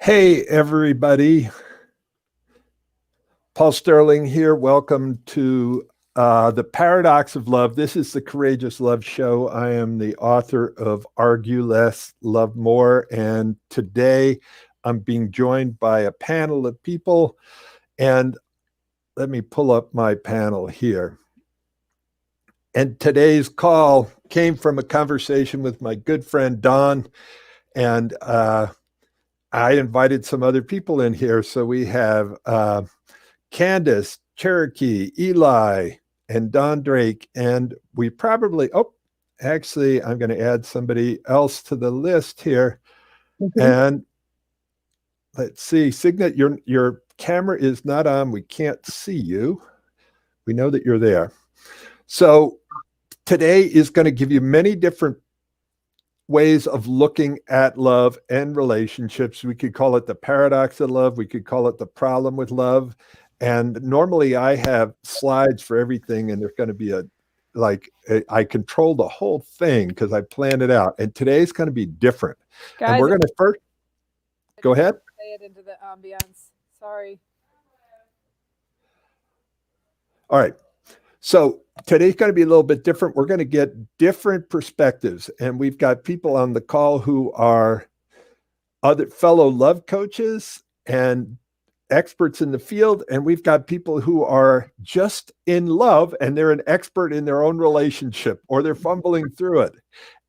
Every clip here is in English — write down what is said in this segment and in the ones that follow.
Hey, everybody. Paul Sterling here. Welcome to The Paradox of Love. This is the Courageous Love Show. I am the author of Argue Less, Love More. And today I'm being joined by a panel of people. And let me pull up my panel here. And today's call came from a conversation with my good friend Don. And I invited some other people in here. So we have Candace, Cherokee, Eli, and Don Drake. And we probably, actually, I'm going to add somebody else to the list here. And let's see, Signet, your camera is not on. We can't see you. We know that you're there. So today is going to give you many different ways of looking at love and relationships. We could call it the paradox of love. We could call it the problem with love. And normally I have slides for everything, and there's going to be I control the whole thing because I planned it out. And today's going to be different. Guys, and we're going to first, go ahead. Say it into the ambiance. Sorry. All right. So today's going to be a little bit different. We're going to get different perspectives. And we've got people on the call who are other fellow love coaches and experts in the field. And we've got people who are just in love and they're an expert in their own relationship or they're fumbling through it.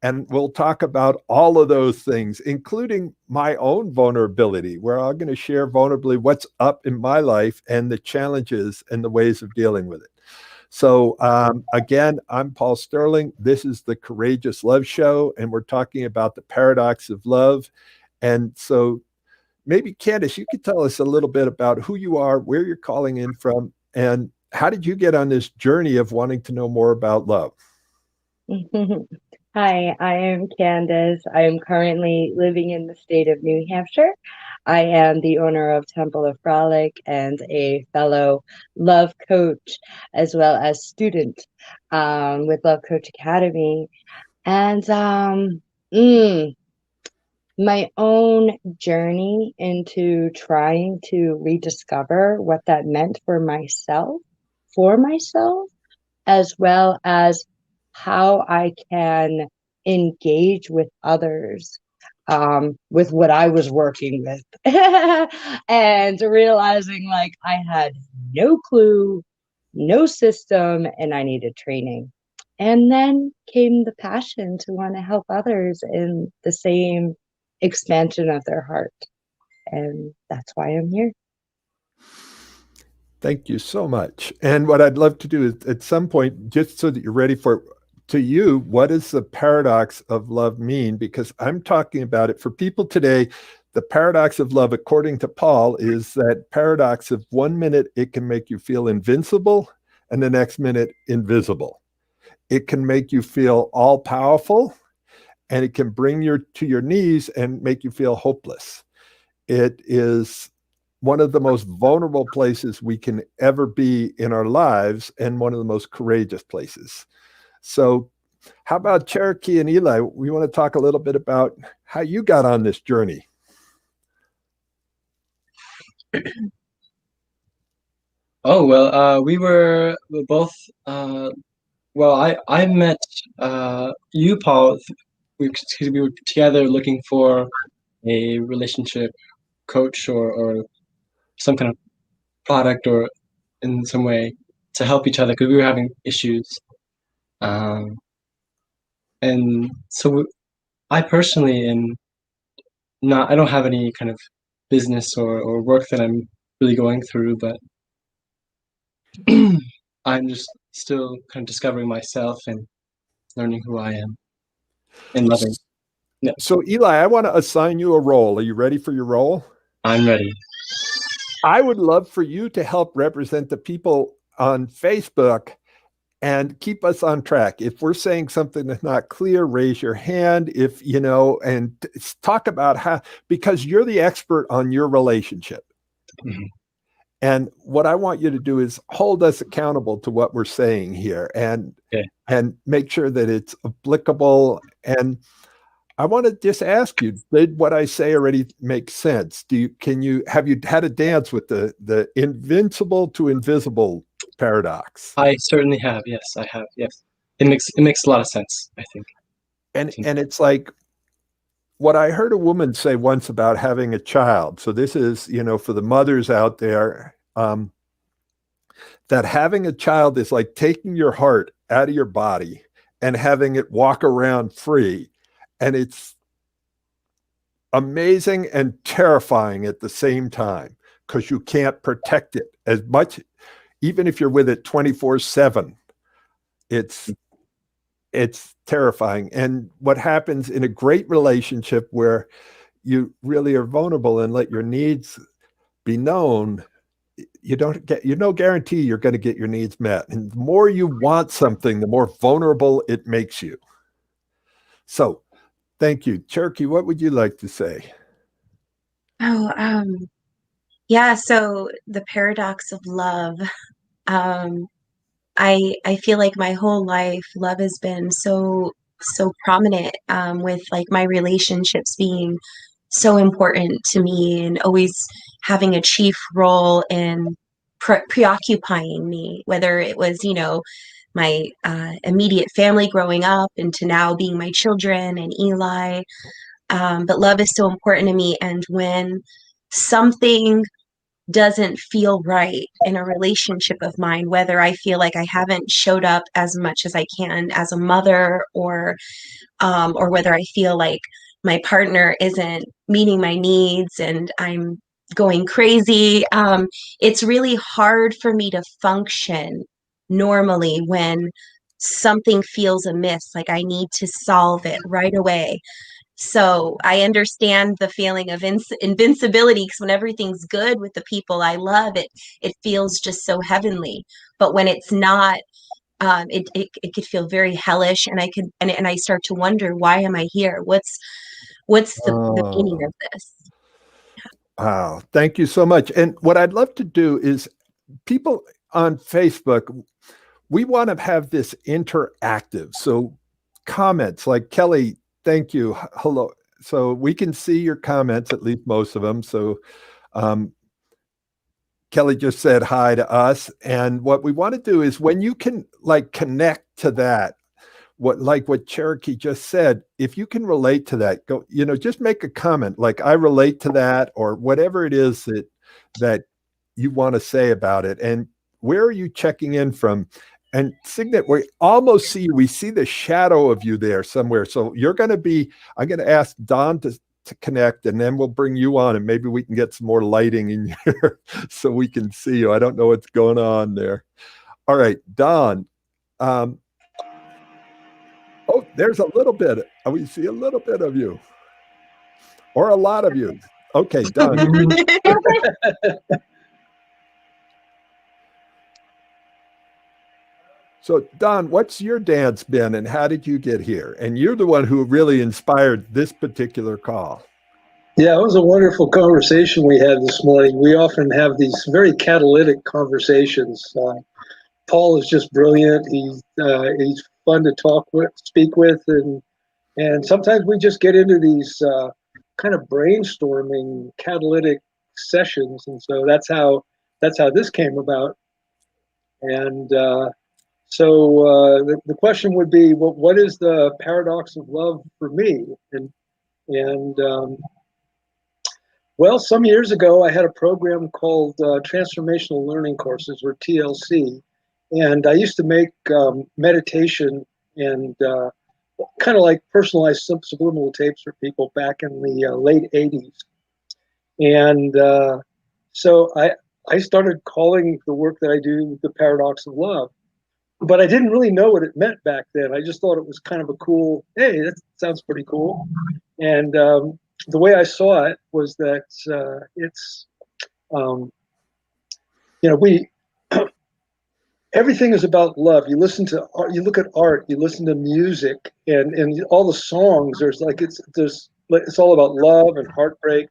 And we'll talk about all of those things, including my own vulnerability, where I'm going to share vulnerably what's up in my life and the challenges and the ways of dealing with it. So again, I'm Paul Sterling. This is the Courageous Love Show, and we're talking about the paradox of love. And so maybe, Candace, you could tell us a little bit about who you are, where you're calling in from, and how did you get on this journey of wanting to know more about love? Hi, I am Candace. I am currently living in the state of New Hampshire. I am the owner of Temple of Frolic and a fellow love coach, as well as student with Love Coach Academy. And my own journey into trying to rediscover what that meant for myself, as well as how I can engage with others with what I was working with and realizing like I had no clue, no system, and I needed training. And then came the passion to want to help others in the same expansion of their heart. And that's why I'm here. Thank you so much. And what I'd love to do is at some point, just so that you're ready for it, to you, what does the paradox of love mean? Because I'm talking about it for people today. The paradox of love, according to Paul, is that paradox of 1 minute, it can make you feel invincible, and the next minute, invisible. It can make you feel all powerful, and it can bring you to your knees and make you feel hopeless. It is one of the most vulnerable places we can ever be in our lives and one of the most courageous places. So how about Cherokee and Eli? We want to talk a little bit about how you got on this journey. Oh, well, we were both, I met you, Paul, because we were together looking for a relationship coach or some kind of product or in some way to help each other because we were having issues. And so I personally I don't have any kind of business or work that I'm really going through, but I'm just still kind of discovering myself and learning who I am and loving. Yeah. So Eli, I want to assign you a role. Are you ready for your role? I'm ready. I would love for you to help represent the people on Facebook and keep us on track. If we're saying something that's not clear, raise your hand. If you know, and talk about how, because you're the expert on your relationship. Mm-hmm. And what I want you to do is hold us accountable to what we're saying here and make sure that it's applicable. And I want to just ask you, did what I say already make sense? Have you had a dance with the invincible to invisible paradox? I certainly have. Yes, I have. Yes, it makes a lot of sense, I think. And it's like what I heard a woman say once about having a child. So this is, for the mothers out there, that having a child is like taking your heart out of your body and having it walk around free. And it's amazing and terrifying at the same time because you can't protect it as much, even if you're with it 24/7. It's terrifying. And what happens in a great relationship where you really are vulnerable and let your needs be known, no guarantee you're going to get your needs met. And the more you want something, the more vulnerable it makes you. So thank you. Cherokee, what would you like to say? Oh, yeah, so the paradox of love. Um, I feel like my whole life, love has been so prominent, with like my relationships being so important to me and always having a chief role in preoccupying me, whether it was, my immediate family growing up into now being my children and Eli. But love is so important to me. And when something doesn't feel right in a relationship of mine, whether I feel like I haven't showed up as much as I can as a mother, or whether I feel like my partner isn't meeting my needs and I'm going crazy, it's really hard for me to function normally when something feels amiss, like I need to solve it right away. So I understand the feeling of invincibility, because when everything's good with the people I love, it feels just so heavenly. But when it's not, it could feel very hellish, and I start to wonder, why am I here? What's the meaning Oh, of this? wow. Thank you so much. And what I'd love to do is people on Facebook, we want to have this interactive. So comments like Kelly, thank you. Hello. So we can see your comments, at least most of them. So um, Kelly just said hi to us. And what we want to do is when you can like connect to that, what Cherokee just said, if you can relate to that, go, just make a comment like I relate to that, or whatever it is that you want to say about it. And where are you checking in from? And Signet, we almost see you. We see the shadow of you there somewhere. So I'm going to ask Don to connect, and then we'll bring you on, and maybe we can get some more lighting in here so we can see you. I don't know what's going on there. All right, Don. Oh, there's a little bit. We see a little bit of you, or a lot of you. Okay, Don. So, Don, what's your dance been, and how did you get here? And you're the one who really inspired this particular call. Yeah, it was a wonderful conversation we had this morning. We often have these very catalytic conversations. Paul is just brilliant. He's fun to speak with, and sometimes we just get into these kind of brainstorming catalytic sessions, and so that's how this came about. And the question would be, what is the paradox of love for me? And well, some years ago, I had a program called Transformational Learning Courses, or TLC, and I used to make meditation and kind of like personalized subliminal tapes for people back in the late 80s. And so I started calling the work that I do the paradox of love. But I didn't really know what it meant back then. I just thought it was kind of a cool, hey, that sounds pretty cool. And the way I saw it was that it's, we everything is about love. You listen to art, you look at art, you listen to music, and all the songs. It's all about love and heartbreak.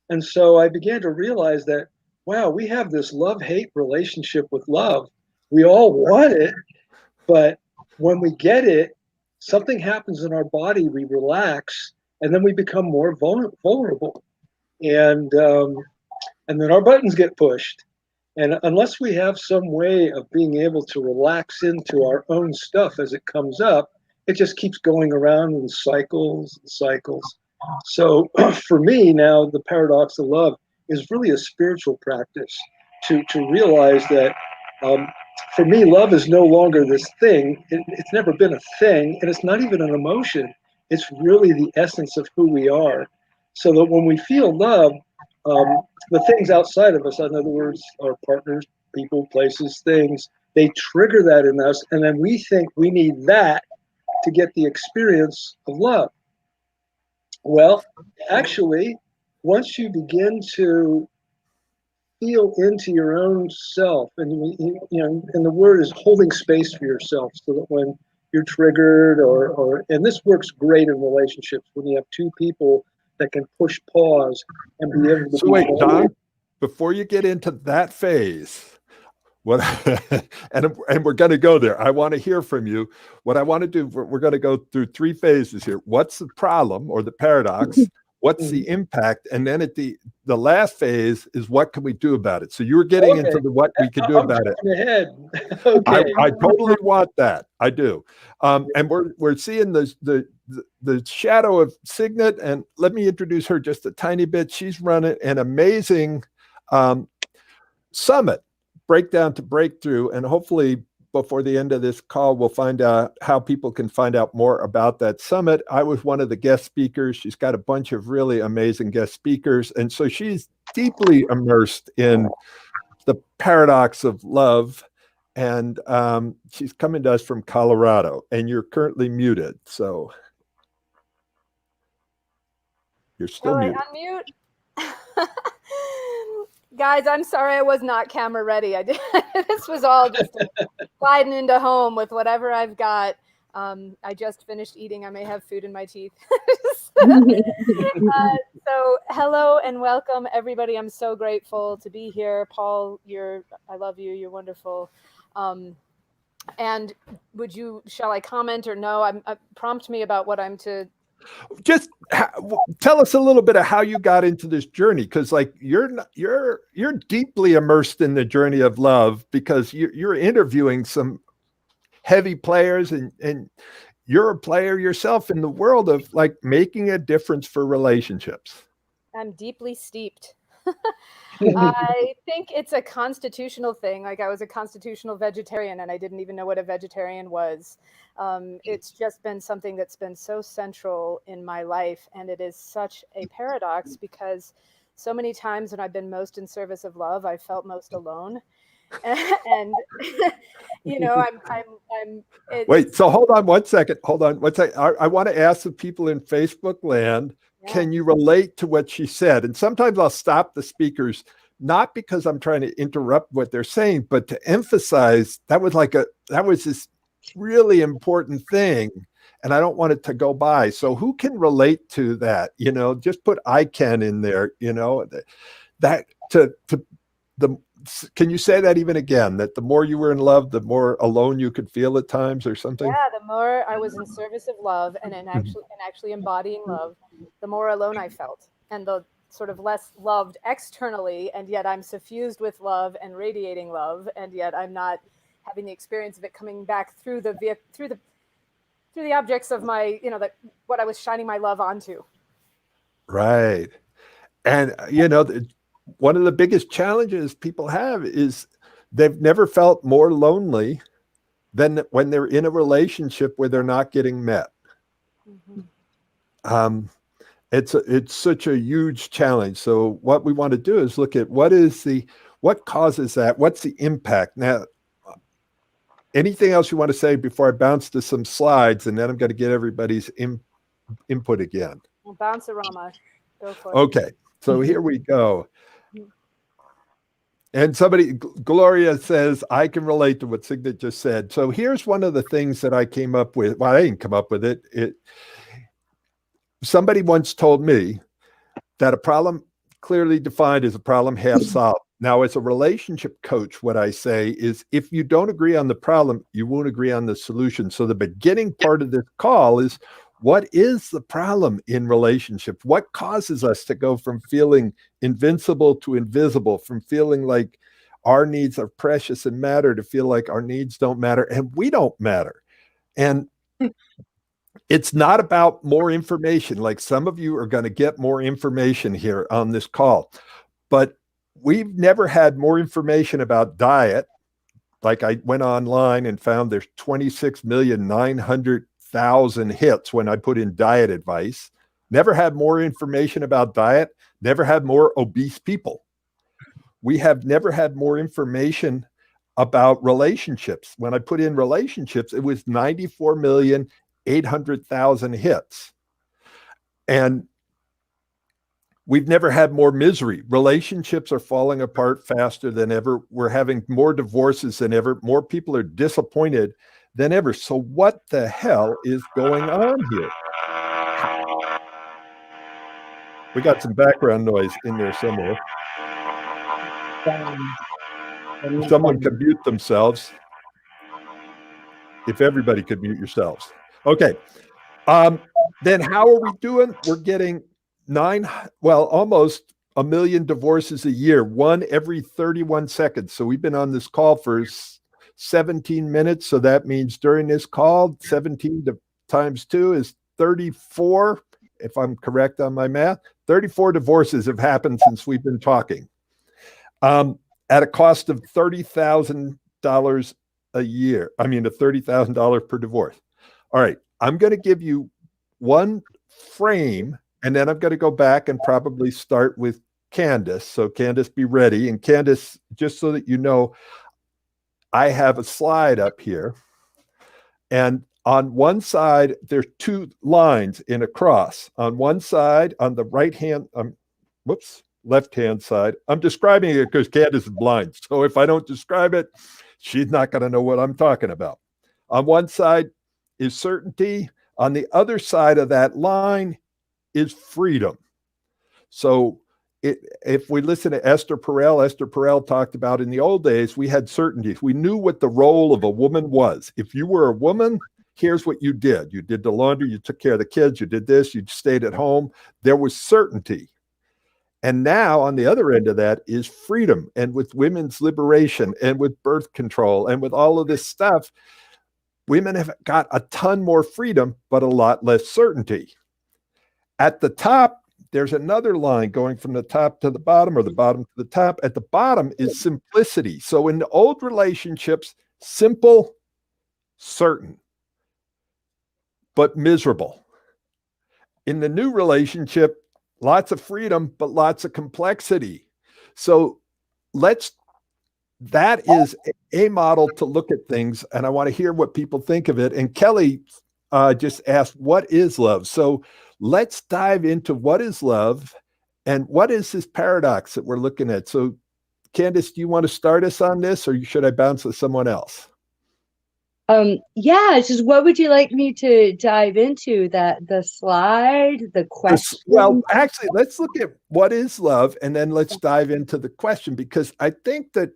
And so I began to realize that, wow, we have this love-hate relationship with love. We all want it, but when we get it, something happens in our body. We relax, and then we become more vulnerable, and then our buttons get pushed. And unless we have some way of being able to relax into our own stuff as it comes up, it just keeps going around in cycles and cycles. So for me now, the paradox of love is really a spiritual practice to realize that for me, love is no longer this thing. It's never been a thing, and it's not even an emotion. It's really the essence of who we are. So that when we feel love, the things outside of us, in other words, our partners, people, places, things, they trigger that in us, and then we think we need that to get the experience of love. Well, actually, once you begin to feel into your own self, and and the word is holding space for yourself, so that when you're triggered, and this works great in relationships when you have two people that can push pause and be able to. So wait, Don, before you get into that phase, what and we're going to go there. I want to hear from you. What I want to do, we're going to go through 3 phases here. What's the problem or the paradox? What's the impact? And then at the last phase is what can we do about it? So you were getting into the what we can do about it. Ahead. Okay. I totally want that. I do. And we're seeing the shadow of Signet, and let me introduce her just a tiny bit. She's running an amazing summit, Breakdown to Breakthrough, and hopefully before the end of this call, we'll find out how people can find out more about that summit. I was one of the guest speakers. She's got a bunch of really amazing guest speakers, and so she's deeply immersed in the paradox of love. And she's coming to us from Colorado, and you're currently muted. So you're still muted. Unmute. Guys, I'm sorry I was not camera ready. This was all just sliding into home with whatever I've got. I just finished eating. I may have food in my teeth. So hello and welcome, everybody. I'm so grateful to be here. Paul, I love you. You're wonderful. And shall I comment or no? Prompt me about what I'm to. Just tell us a little bit of how you got into this journey, because like you're deeply immersed in the journey of love, because you're interviewing some heavy players, and you're a player yourself in the world of like making a difference for relationships. I'm deeply steeped. I think it's a constitutional thing. Like I was a constitutional vegetarian and I didn't even know what a vegetarian was. It's just been something that's been so central in my life. And it is such a paradox because so many times when I've been most in service of love, I felt most alone. And Wait, so hold on one second. I want to ask the people in Facebook land, can you relate to what she said? And sometimes I'll stop the speakers, not because I'm trying to interrupt what they're saying, but to emphasize that was this really important thing. And I don't want it to go by. So who can relate to that? Just put I can in there, can you say that even again, that the more you were in love, the more alone you could feel at times or something? Yeah, the more I was in service of love and actually embodying love, the more alone I felt, and the sort of less loved externally, and yet I'm suffused with love and radiating love, and yet I'm not having the experience of it coming back through the objects of my, what I was shining my love onto. Right. And one of the biggest challenges people have is they've never felt more lonely than when they're in a relationship where they're not getting met. Mm-hmm. It's such a huge challenge. So what we want to do is look at what causes that? What's the impact? Now, anything else you want to say before I bounce to some slides, and then I'm going to get everybody's input again. Well, bounce-a-rama. Go for it. Okay. So here we go. And Gloria says, I can relate to what Signet just said. So here's one of the things that I came up with. Well, I didn't come up with it. Somebody once told me that a problem clearly defined is a problem half solved. Now, as a relationship coach, what I say is if you don't agree on the problem, you won't agree on the solution. So the beginning part of this call is, What is the problem in relationships? What causes us to go from feeling invincible to invisible, from feeling like our needs are precious and matter to feel like our needs don't matter and we don't matter? And it's not about more information. Like some of you are going to get more information here on this call, but we've never had more information about diet. Like I went online and found there's 26,900,000 hits when I put in diet advice. Never had more information about diet, never had more obese people. We have never had more information about relationships. When I put in relationships, it was 94,800,000 hits. And we've never had more misery. Relationships are falling apart faster than ever. We're having more divorces than ever. More people are disappointed than ever. So what the hell is going on here? We got some background noise in there somewhere. Someone could mute themselves. If everybody could mute yourselves. Okay. Then how are we doing? We're getting almost 1 million divorces a year, one every 31 seconds. So we've been on this call for 17 minutes. So that means during this call, 17 times 2 is 34. If I'm correct on my math, 34 divorces have happened since we've been talking. At a cost of $30,000 a year. I mean, $30,000 per divorce. All right. I'm going to give you one frame, and then I'm going to go back and probably start with Candace. So Candace, be ready. And Candace, just so that you know, I have a slide up here. And on one side, there's 2 lines in a cross. On one side, on the left-hand side, I'm describing it because Candace is blind. So if I don't describe it, she's not going to know what I'm talking about. On one side is certainty. On the other side of that line is freedom. So if we listen to Esther Perel talked about in the old days, we had certainties. We knew what the role of a woman was. If you were a woman, here's what you did. You did the laundry, you took care of the kids, you did this, you stayed at home. There was certainty. And now on the other end of that is freedom. And with women's liberation and with birth control and with all of this stuff, women have got a ton more freedom, but a lot less certainty. At the top, there's another line going from the top to the bottom or the bottom to the top. At the bottom is simplicity. So in the old relationships, simple, certain, but miserable. In the new relationship, lots of freedom, but lots of complexity. So that is a model to look at things. And I want to hear what people think of it. And Kelly just asked, what is love? So let's dive into what is love and what is this paradox that we're looking at. So Candace, do you want to start us on this or should I bounce with someone else? Yeah, it's just what would you like me to dive into? The slide, the question? Well, actually, let's look at what is love and then let's dive into the question, because I think that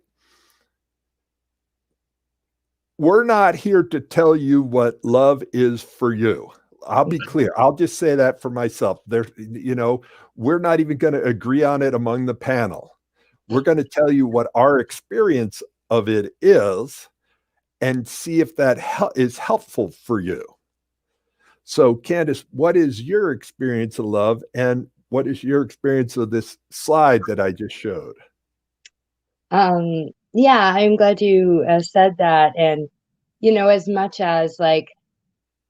we're not here to tell you what love is for you. I'll be clear. I'll just say that for myself. We're not even going to agree on it among the panel. We're going to tell you what our experience of it is and see if that is helpful for you. So Candace, what is your experience of love and what is your experience of this slide that I just showed? Yeah, I'm glad you said that. And, as much as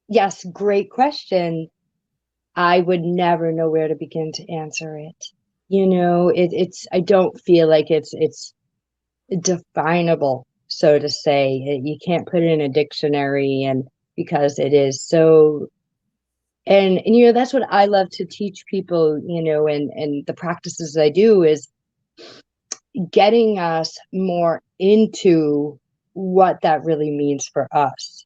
yes, great question, I would never know where to begin to answer it. I don't feel like it's definable, so to say. You can't put it in a dictionary, and because it is so, and that's what I love to teach people, and the practices I do is getting us more into what that really means for us.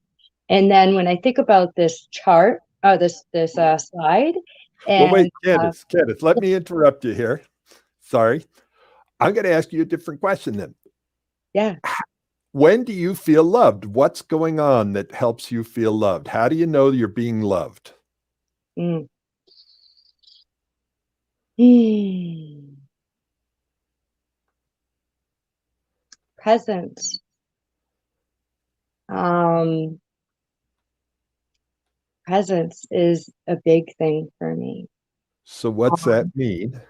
And then when I think about this chart, this slide, and wait, Candace, let me interrupt you here. Sorry. I'm going to ask you a different question then. Yeah. When do you feel loved? What's going on that helps you feel loved? How do you know you're being loved? Mm. Mm. Presence. Um, Presence is a big thing for me. So what's that mean?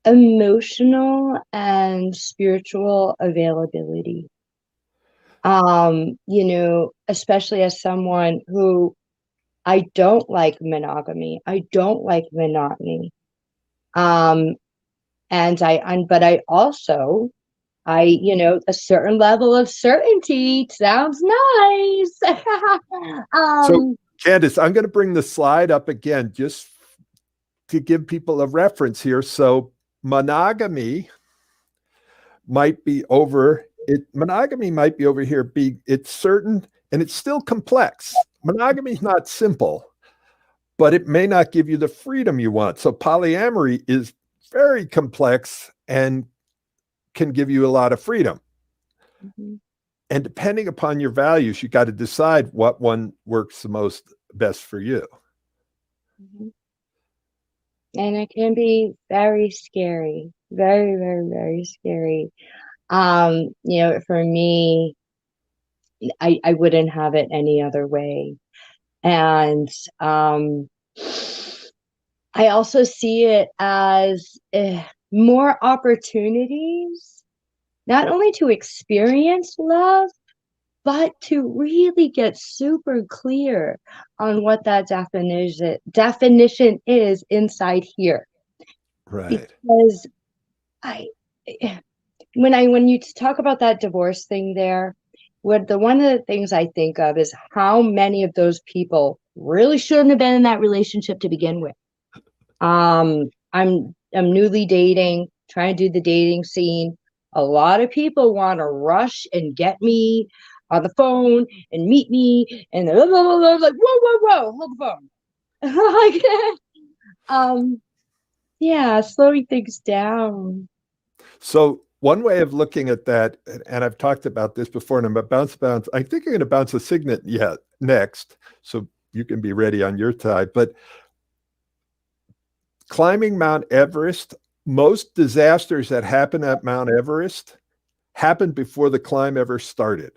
Emotional and spiritual availability. Especially as someone who I don't like monogamy. I don't like monotony. Um, but I also, a certain level of certainty sounds nice. So um, Candace, I'm going to bring the slide up again just to give people a reference here. So monogamy might be over here. It's certain and it's still complex. Monogamy is not simple, but it may not give you the freedom you want. So polyamory is very complex and can give you a lot of freedom. mhm, And depending upon your values, you got to decide what one works the most best for you. mhm. And it can be very scary, very, very, very scary. For me, I wouldn't have it any other way. And I also see it as more opportunities, not only to experience love, but to really get super clear on what that definition is inside here. Right. Because I when you talk about that divorce thing there, one of the things I think of is how many of those people really shouldn't have been in that relationship to begin with. I'm newly dating, trying to do the dating scene. A lot of people want to rush and get me on the phone and meet me, and they're like, whoa, hold the phone. Like, yeah, slowing things down. So one way of looking at that, and I've talked about this before, and I'm about to bounce. I think I'm going to bounce a signet next, so you can be ready on your side. But climbing Mount Everest, most disasters that happen at Mount Everest happened before the climb ever started.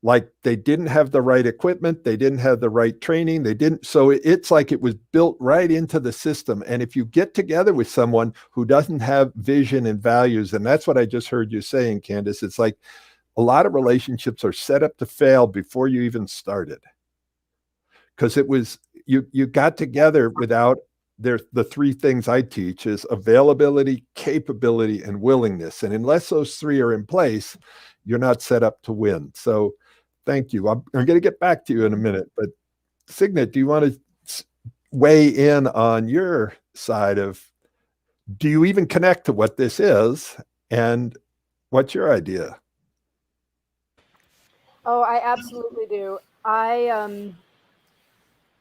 Like they didn't have the right equipment, they didn't have the right training, they didn't. So it's like it was built right into the system. And if you get together with someone who doesn't have vision and values, and that's what I just heard you saying, Candace, it's like a lot of relationships are set up to fail before you even started. Because it was you got together without the three things I teach is availability, capability, and willingness. And unless those three are in place, you're not set up to win. So thank you. I'm going to get back to you in a minute. But Signet, do you want to weigh in on your side of, do you even connect to what this is? And what's your idea? Oh, I absolutely do.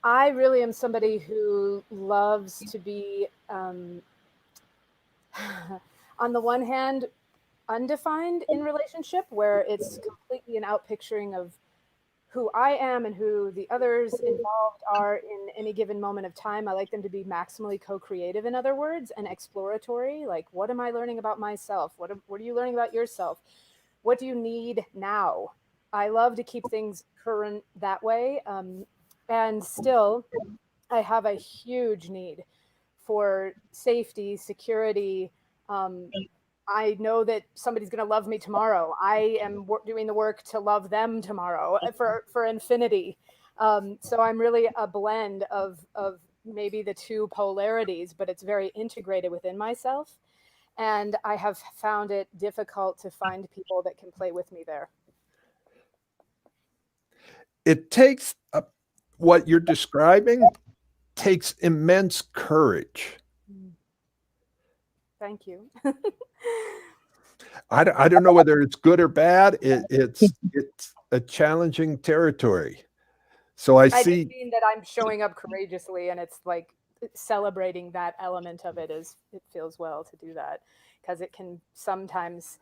I really am somebody who loves to be, on the one hand, undefined in relationship, where it's completely an outpicturing of who I am and who the others involved are in any given moment of time. I like them to be maximally co-creative, in other words, and exploratory. Like, what am I learning about myself? What are you learning about yourself? What do you need now? I love to keep things current that way. And still, I have a huge need for safety, security. Um, I know that somebody's going to love me tomorrow. I am doing the work to love them tomorrow for infinity. So I'm really a blend of maybe the two polarities, but it's very integrated within myself. And I have found it difficult to find people that can play with me there. It takes what you're describing takes immense courage. Thank you. I don't know whether it's good or bad. It's a challenging territory. So I I just see. mean that I'm showing up courageously, and it's like celebrating that element of it. Is it feels well to do that, because it can sometimes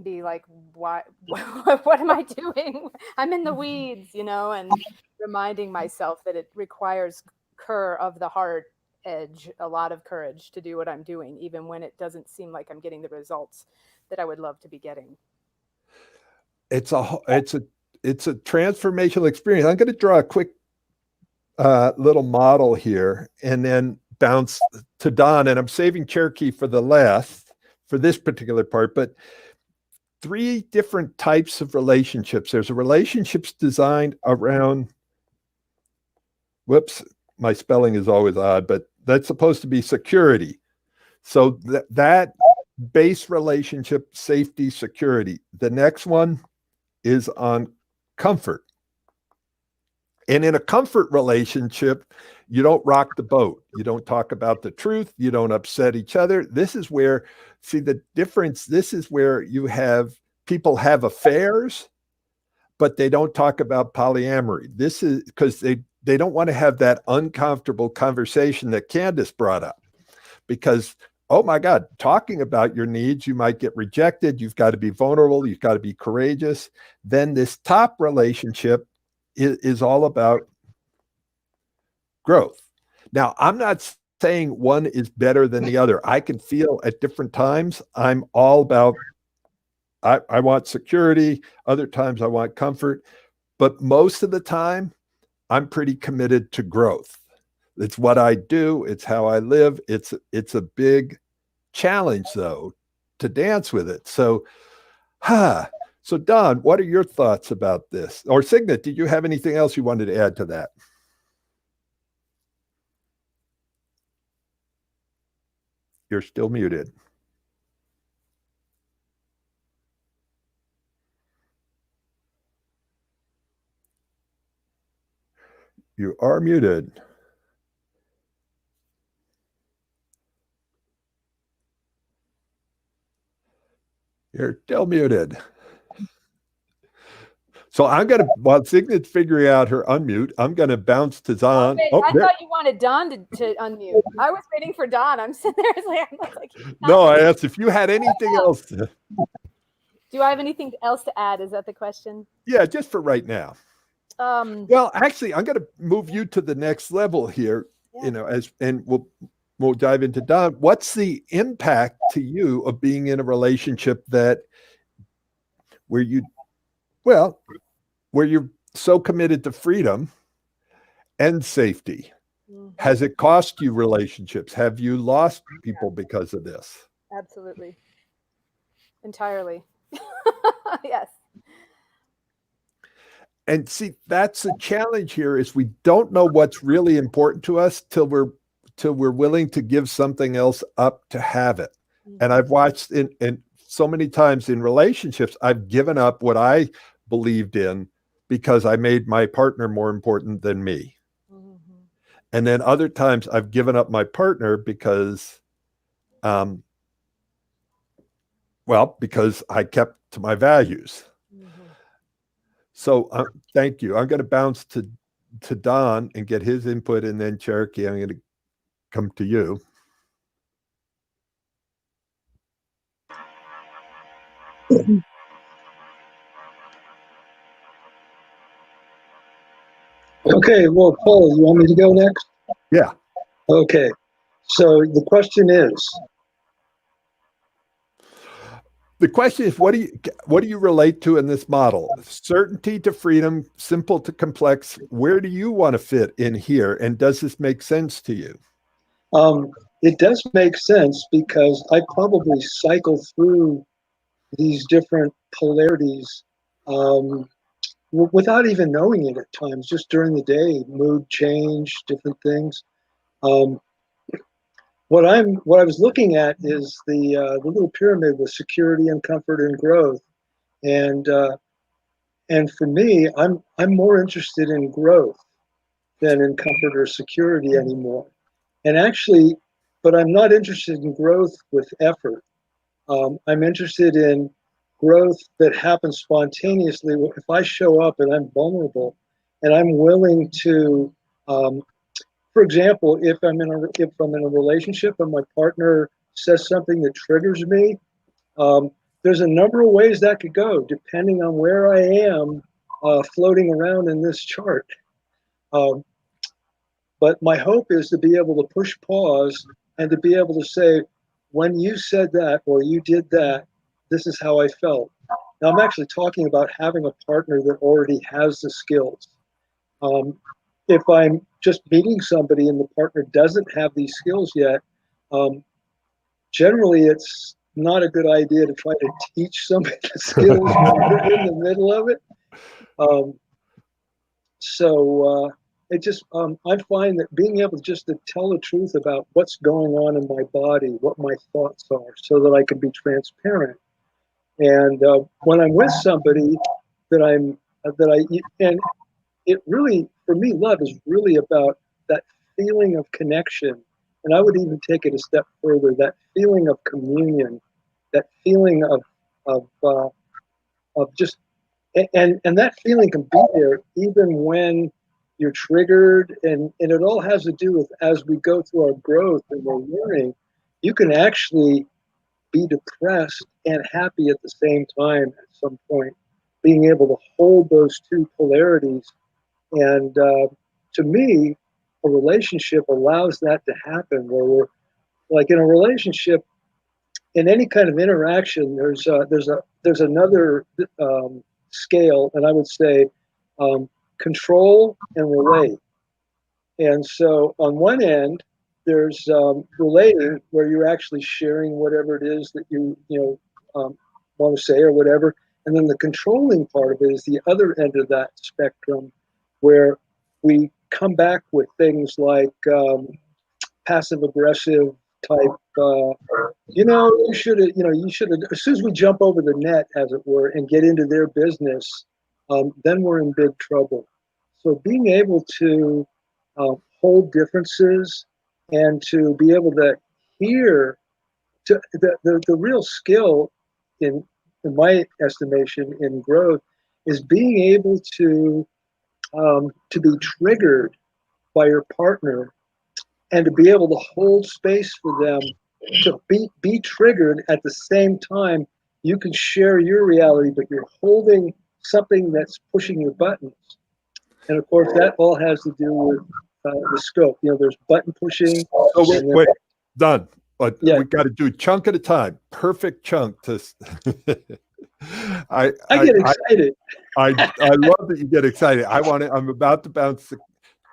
be like, why, what am I doing? I'm in the weeds, and reminding myself that it requires cur of the heart edge, a lot of courage to do what I'm doing, even when it doesn't seem like I'm getting the results that I would love to be getting. It's a transformational experience. I'm going to draw a quick little model here and then bounce to Don. And I'm saving Cherokee for the last for this particular part, but 3 different types of relationships. There's a relationships designed around, whoops, my spelling is always odd, but that's supposed to be security. So that base relationship, safety, security. The next one is on comfort. And in a comfort relationship, you don't rock the boat. You don't talk about the truth. You don't upset each other. This is where, see the difference. This is where you have people have affairs, but they don't talk about polyamory. This is because they don't want to have that uncomfortable conversation that Candace brought up. Because, oh my God, talking about your needs, you might get rejected. You've got to be vulnerable. You've got to be courageous. Then this top relationship is all about growth. Now, I'm not saying one is better than the other. I can feel at different times I'm all about, I want security. Other times I want comfort. But most of the time, I'm pretty committed to growth. It's what I do. It's how I live. It's a big challenge, though, to dance with it. So, So Don, what are your thoughts about this? Or Signet, did you have anything else you wanted to add to that? You're still muted. You are muted. You're still muted. So I'm going to, while Signet's figuring out her unmute, I'm going to bounce to Don. Oh, I thought you wanted Don to unmute. I was waiting for Don. I'm sitting there like no, I asked if you had anything else. Do I have anything else to add? Is that the question? Yeah, just for right now. Well, actually, I'm going to move you to the next level here, and we'll dive into Don. What's the impact to you of being in a relationship where you're so committed to freedom and safety? Mm-hmm. Has it cost you relationships? Have you lost people because of this? Absolutely. Entirely. Yes. And see, that's the challenge here is we don't know what's really important to us till we're willing to give something else up to have it. Mm-hmm. And I've watched in so many times in relationships, I've given up what I believed in because I made my partner more important than me. Mm-hmm. And then other times I've given up my partner because I kept to my values. Mm-hmm. So thank you. I'm going to bounce to Don and get his input, and then Cherokee, I'm going to come to you. Okay, well, Paul, you want me to go next? Yeah. Okay, so the question is, what do you relate to in this model? Certainty to freedom, simple to complex. Where do you want to fit in here? And does this make sense to you? It does make sense because I probably cycle through these different polarities without even knowing it at times, just during the day, mood change, different things. What I was looking at is the little pyramid with security and comfort and growth, and for me, I'm more interested in growth than in comfort or security anymore. And actually, but I'm not interested in growth with effort. I'm interested in growth that happens spontaneously. If I show up and I'm vulnerable, and I'm willing to. For example, if I'm in a relationship and my partner says something that triggers me, there's a number of ways that could go depending on where I am floating around in this chart. But my hope is to be able to push pause and to be able to say, when you said that or you did that, this is how I felt. Now, I'm actually talking about having a partner that already has the skills. If I'm just meeting somebody and the partner doesn't have these skills yet, generally it's not a good idea to try to teach somebody the skills when you're in the middle of it. It just, I find that being able just to tell the truth about what's going on in my body, what my thoughts are, so that I can be transparent. And when I'm with somebody and it really, for me, love is really about that feeling of connection. And I would even take it a step further, that feeling of communion, that feeling of just, and that feeling can be there even when you're triggered, and it all has to do with, as we go through our growth and we're learning, you can actually be depressed and happy at the same time at some point, being able to hold those two polarities. And to me, a relationship allows that to happen, where we're like, in a relationship, in any kind of interaction, there's another scale, and I would say control and relate. And so on one end, there's relating, where you're actually sharing whatever it is that you want to say or whatever. And then the controlling part of it is the other end of that spectrum, where we come back with things like passive aggressive type, you should have, as soon as we jump over the net, as it were, and get into their business, then we're in big trouble. So being able to hold differences and to be able to hear, the real skill in my estimation in growth is being able to be triggered by your partner and to be able to hold space for them to be triggered. At the same time, you can share your reality, but you're holding something that's pushing your buttons. And of course, that all has to do with the scope. There's button pushing. So wait, done. But yeah, we got to do chunk at a time. Perfect chunk to. I get excited. I love that you get excited. I'm about to bounce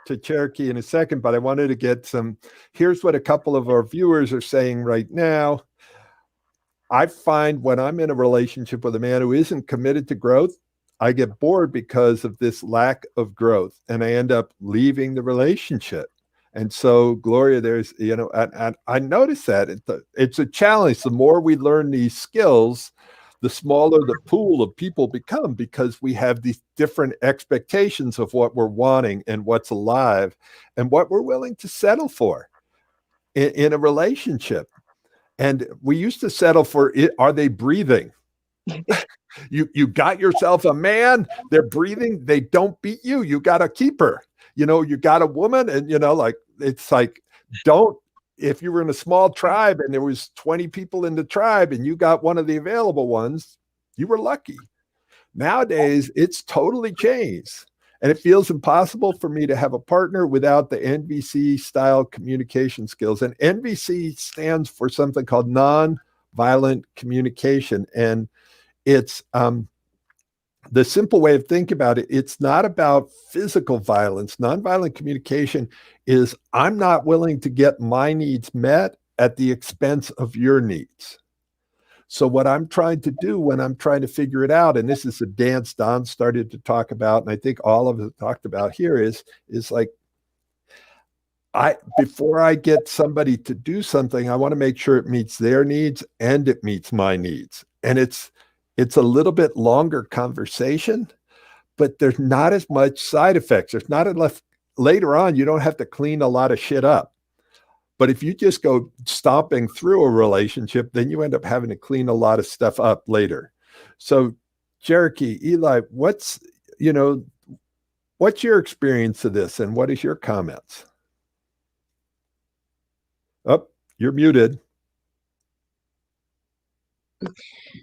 to Cherokee in a second, but I wanted to get some. Here's what a couple of our viewers are saying right now. I find when I'm in a relationship with a man who isn't committed to growth, I get bored because of this lack of growth, and I end up leaving the relationship. And so, Gloria, there's, and I notice that it's a challenge. The more we learn these skills, the smaller the pool of people become, because we have these different expectations of what we're wanting and what's alive and what we're willing to settle for in a relationship. And we used to settle for it. Are they breathing? You got yourself a man, they're breathing, they don't beat you, you got to keep her. You got a woman, and it's like, if you were in a small tribe and there was 20 people in the tribe and you got one of the available ones, you were lucky. Nowadays, it's totally changed. And it feels impossible for me to have a partner without the NVC style communication skills. And NVC stands for something called non-violent communication. And it's the simple way of thinking about it. It's not about physical violence. Nonviolent communication is, I'm not willing to get my needs met at the expense of your needs. So what I'm trying to do when I'm trying to figure it out, and this is a dance Don started to talk about, and I think all of us talked about here, is like, before I get somebody to do something, I want to make sure it meets their needs and it meets my needs. And it's a little bit longer conversation, but there's not as much side effects. There's not enough. Later on, you don't have to clean a lot of shit up. But if you just go stomping through a relationship, then you end up having to clean a lot of stuff up later. So, Cherokee, Eli, what's your experience of this, and what is your comments? Oh, you're muted.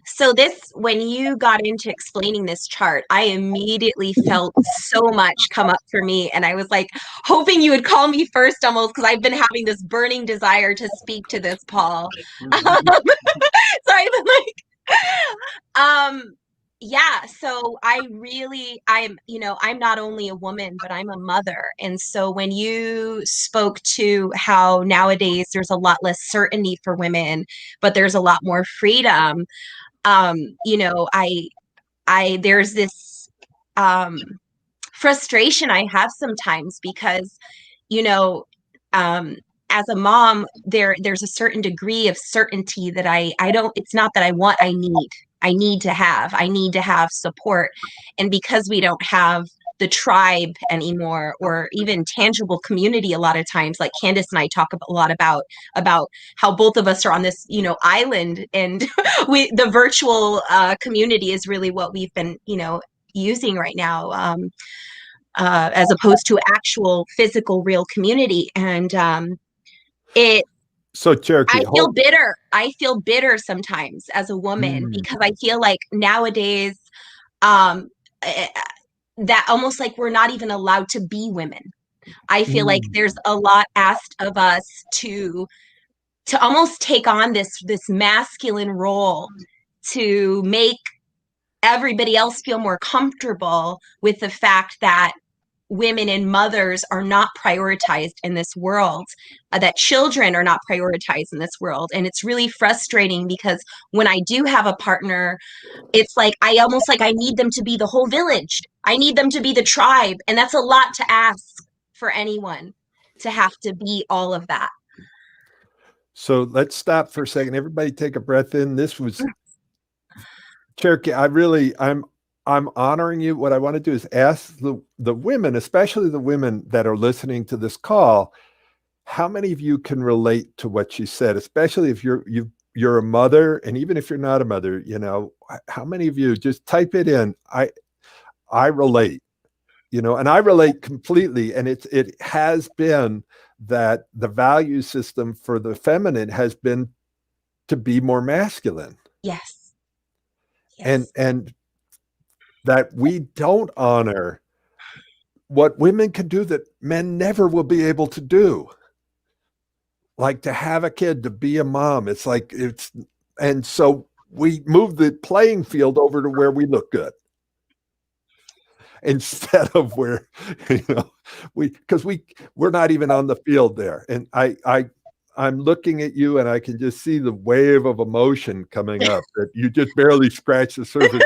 So this, when you got into explaining this chart, I immediately felt so much come up for me. And I was like hoping you would call me first almost, because I've been having this burning desire to speak to this, Paul. So I've been yeah, so I'm not only a woman, but I'm a mother. And so when you spoke to how nowadays there's a lot less certainty for women, but there's a lot more freedom, you know, there's this frustration I have sometimes because, you know, as a mom, there's a certain degree of certainty that I don't, it's not that I want, I need to have support. And because we don't have the tribe anymore, or even tangible community, a lot of times, like Candace and I talk a lot about how both of us are on this, you know, island, and the virtual community is really what we've been, you know, using right now, as opposed to actual physical real community. And it So Cherokee, I feel bitter sometimes as a woman, because I feel like nowadays, um that almost like we're not even allowed to be women. I feel like there's a lot asked of us to almost take on this masculine role to make everybody else feel more comfortable with the fact that women and mothers are not prioritized in this world, that children are not prioritized in this world. And it's really frustrating, because when I do have a partner, it's like I almost like I need them to be the whole village. I need them to be the tribe. And that's a lot to ask for anyone, to have to be all of that. So let's stop for a second. Everybody take a breath in. This was Cherokee. I'm honoring you. What I want to do is ask the women, especially the women that are listening to this call, how many of you can relate to what she said, especially if you're a mother, and even if you're not a mother, you know, how many of you just type it in? I relate, you know, and I relate completely. And it has been that the value system for the feminine has been to be more masculine. Yes. Yes. And that we don't honor what women can do that men never will be able to do. Like to have a kid, to be a mom. It's like and so we move the playing field over to where we look good. Instead of where, you know, we're not even on the field there. And I'm looking at you and I can just see the wave of emotion coming up that you just barely scratch the surface.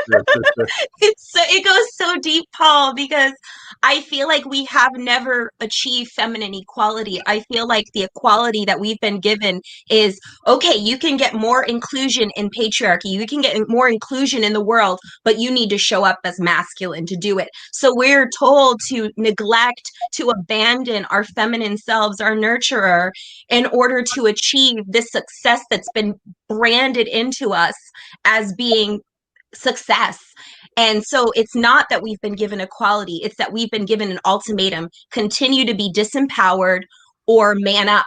It goes so deep, Paul, because I feel like we have never achieved feminine equality. I feel like the equality that we've been given is, okay, you can get more inclusion in patriarchy, you can get more inclusion in the world, but you need to show up as masculine to do it. So we're told to neglect, to abandon our feminine selves, our nurturer, in order to achieve this success that's been branded into us as being success. And so it's not that we've been given equality, it's that we've been given an ultimatum: continue to be disempowered or man up.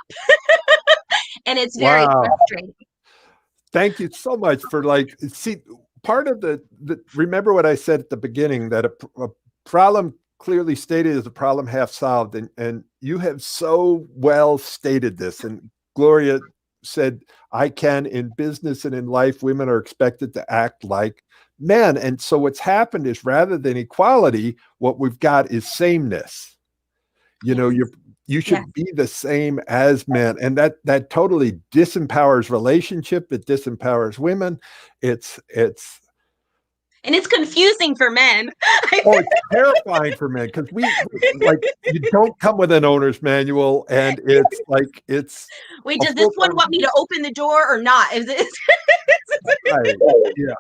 And it's very frustrating. Thank you so much for part of the remember what I said at the beginning, that a problem clearly stated is a problem half solved. And you have so well stated this. And Gloria said, I can, in business and in life, women are expected to act like men. And so what's happened is, rather than equality, what we've got is sameness. You know, you should be the same as men. And that totally disempowers relationship. It disempowers women. And it's confusing for men. Oh, it's terrifying for men, because you don't come with an owner's manual, and it's like wait, does this one want me to open the door or not? Is it? Right, yeah.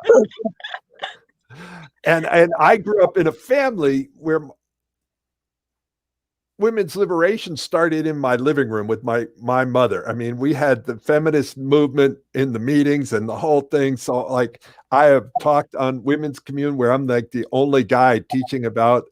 And I grew up in a family where women's liberation started in my living room with my mother. I mean, we had the feminist movement in the meetings and the whole thing. So I have talked on Women's Commune, where I'm like the only guy teaching about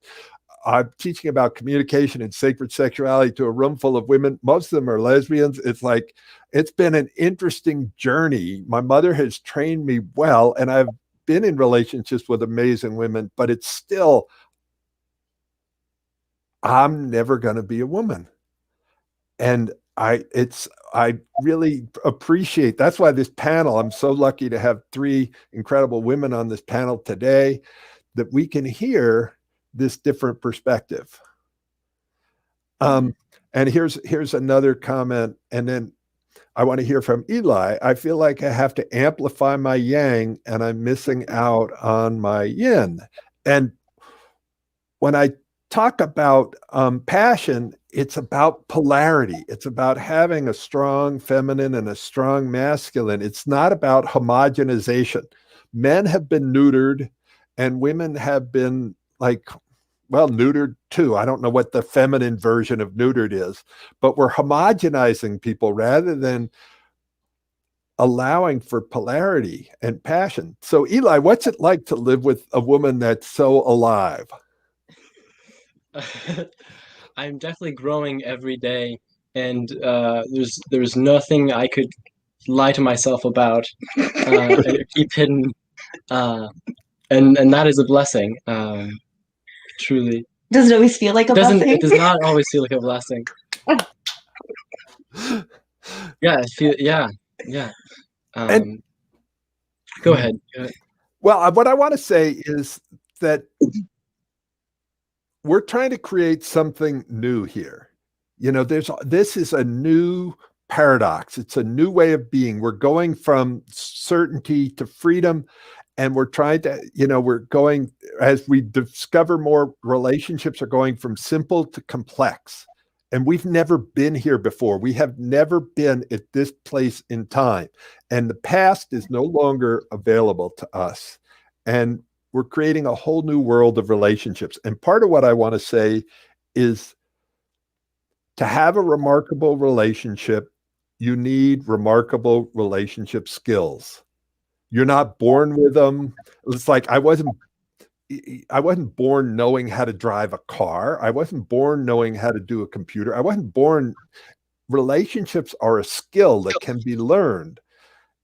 I'm teaching about communication and sacred sexuality to a room full of women. Most of them are lesbians. It's like, it's been an interesting journey. My mother has trained me well, and I've been in relationships with amazing women, but it's still, I'm never going to be a woman. And I really appreciate, that's why this panel, I'm so lucky to have 3 incredible women on this panel today, that we can hear this different perspective. And here's another comment, and then I want to hear from Eli. I feel like I have to amplify my yang and I'm missing out on my yin. And when I talk about passion, it's about polarity. It's about having a strong feminine and a strong masculine. It's not about homogenization. Men have been neutered and women have been like, well, neutered too. I don't know what the feminine version of neutered is, but we're homogenizing people rather than allowing for polarity and passion. So Eli, what's it like to live with a woman that's so alive? I'm definitely growing every day, and there's nothing I could lie to myself about, keep hidden, and that is a blessing. Truly, Does it always feel like a blessing? It does not always feel like a blessing. Yeah. Go ahead. Well, what I want to say is that we're trying to create something new here. You know, this is a new paradox. It's a new way of being. We're going from certainty to freedom, and we're trying to, we're going, as we discover more, relationships are going from simple to complex. And we've never been here before. We have never been at this place in time. And the past is no longer available to us. And we're creating a whole new world of relationships. And part of what I want to say is, to have a remarkable relationship, you need remarkable relationship skills. You're not born with them. It's like I wasn't born knowing how to drive a car. I wasn't born knowing how to do a computer. I wasn't born. Relationships are a skill that can be learned.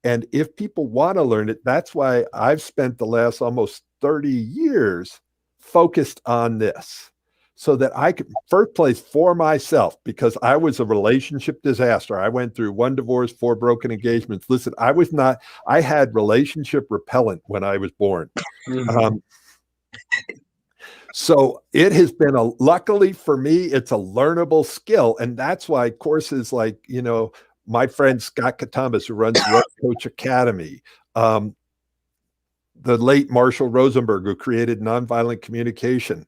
And if people want to learn it, that's why I've spent the last almost 30 years focused on this, so that I could, first place, for myself, because I was a relationship disaster. I went through 1 divorce, 4 broken engagements. Listen, I had relationship repellent when I was born. Mm-hmm. So it has been luckily for me, it's a learnable skill. And that's why courses like, my friend Scott Katamas, who runs Road Coach Academy, the late Marshall Rosenberg, who created nonviolent communication,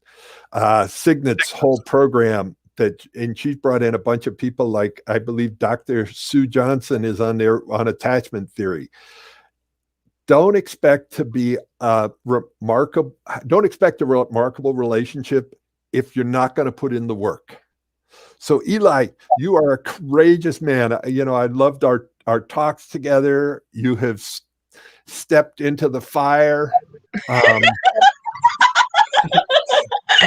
Signet's whole program, and she's brought in a bunch of people like, I believe Dr. Sue Johnson is on there on attachment theory. Don't expect a remarkable relationship if you're not going to put in the work. So Eli, you are a courageous man. I loved our talks together. You have stepped into the fire. Call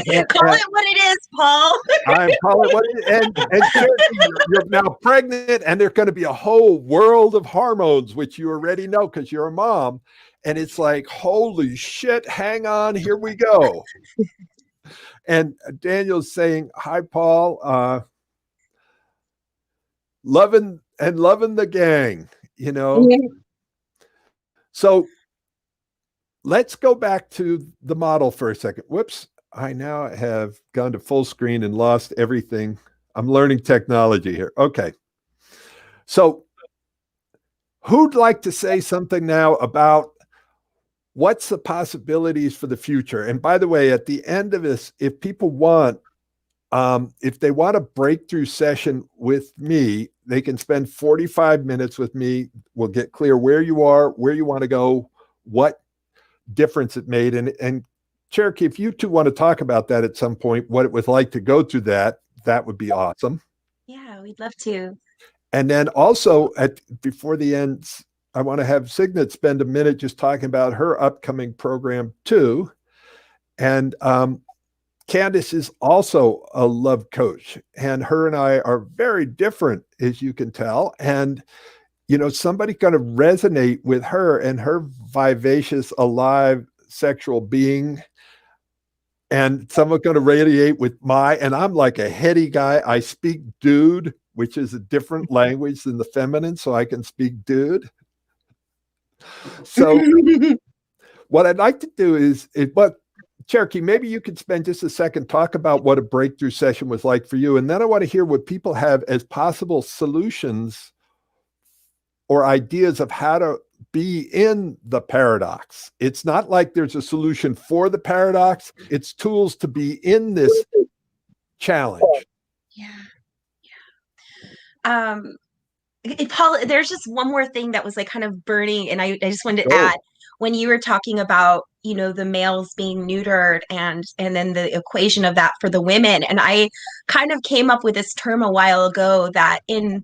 it what it is, Paul. I'm calling what it is. And you're now pregnant, and there's going to be a whole world of hormones, which you already know because you're a mom. And it's like, holy shit, hang on, here we go. And Daniel's saying, hi, Paul. Loving the gang, Yeah. So let's go back to the model for a second. Whoops. I now have gone to full screen and lost everything. I'm learning technology here. Okay. So who'd like to say something now about what's the possibilities for the future? And by the way, at the end of this, if people want, if they want a breakthrough session with me, they can spend 45 minutes with me. We'll get clear where you are, where you want to go, what difference it made. And Cherokee, if you two want to talk about that at some point, what it was like to go through that would be awesome. Yeah, we'd love to. And then also before the end, I want to have Signet spend a minute just talking about her upcoming program too. And Candace is also a love coach, and her and I are very different, as you can tell. And, somebody's going to resonate with her and her vivacious, alive sexual being. And someone's going to radiate with and I'm like a heady guy. I speak dude, which is a different language than the feminine, so I can speak dude. So what I'd like to do but Cherokee, maybe you could spend just a second, talk about what a breakthrough session was like for you. And then I want to hear what people have as possible solutions or ideas of how to be in the paradox. It's not like there's a solution for the paradox. It's tools to be in this challenge. Yeah. Paul, there's just one more thing that was like kind of burning, and I just wanted to add, when you were talking about, the males being neutered and then the equation of that for the women. And I kind of came up with this term a while ago that in,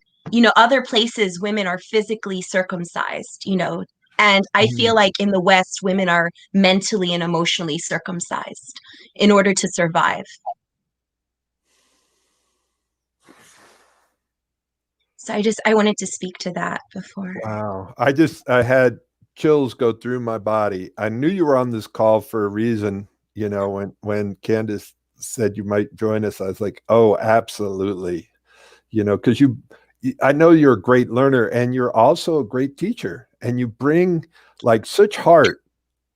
other places, women are physically circumcised, and I feel like in the West, women are mentally and emotionally circumcised in order to survive. So I wanted to speak to that before. Wow. I had chills go through my body. I knew you were on this call for a reason. When Candace said you might join us, I was like, oh, absolutely. Because I know you're a great learner, and you're also a great teacher, and you bring like such heart